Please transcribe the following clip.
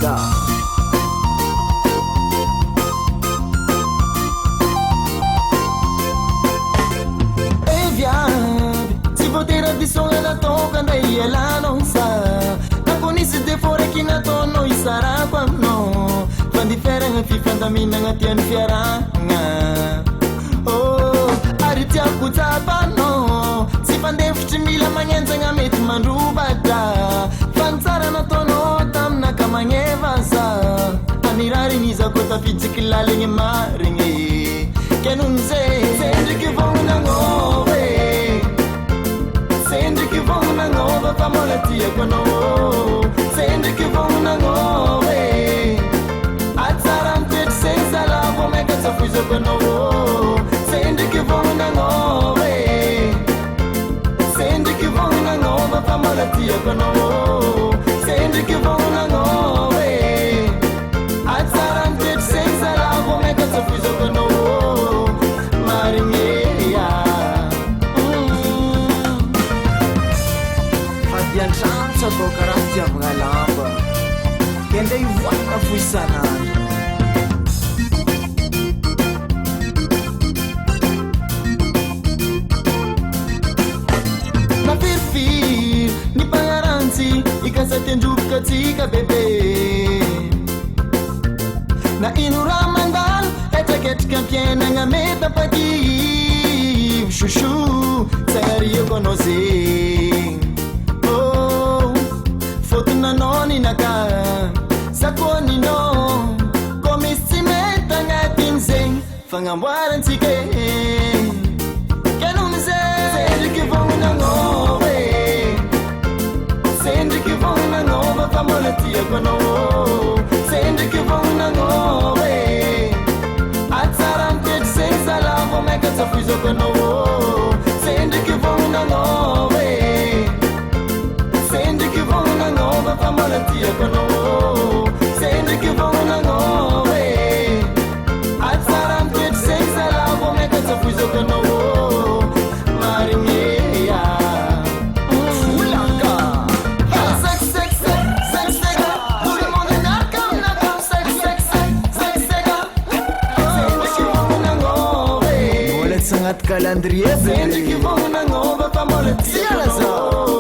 Fulaka. Se vou ter a visão ela toca daí ela não sabe. Na conhece de fora que na tono e sará quando van diferente fica da mina nga tian fiaranga. Oh, ariti akutapa no. Se van de fchimila manyenza nga met manrubata. Van sara na tono tam na kamanye vasa. Anirari niza kota fitikilale nge maringe. Kenunze sende que vão na ngove. Sende que vão na ngove pamola tia kono. Sende que vão na ngove. Atsaram tet senza la vome que sa fuizo kono. Sende que vão na ngove. Sende que vão na ngove pamola tia kono. Sende que vão na ngove. Atsaram tet senza la vome que sa fuizo kono. Fadiantrantsa atao karaha tiavagna lamba kenda ivoaka fo isanandro. Na firifiry ny mpagnarantsy ikasatendrovokatsika bebe. Na ino raha mandalo etraketrika ampiainagna metapakivo chouchou sagnariako anao zegny. Oh, fotonanao ninaka sakoninao ko misy tsy mety agnatiny zegny fagnamboarantsika kenon'izay sendriky vognananao sendriky vognananao fa mbola tiako anao sendriky vognananao atsara mitety zegny zalavo maika tsafoizako anao sendriky vognananao sendriky vognananao fa mbola tiako anao sendriky vognananao atsara mitety zegny zalavo maika tsafoizako anao marimieya Fulaka. Sex, sex, sex, sex, sex. Tout le monde nakam, nakam, sex, sex, sex, sex, sex. Sendriky vognananao Mbola tsy agnaty calendrier sendriky vognananao fa mbola tiako anao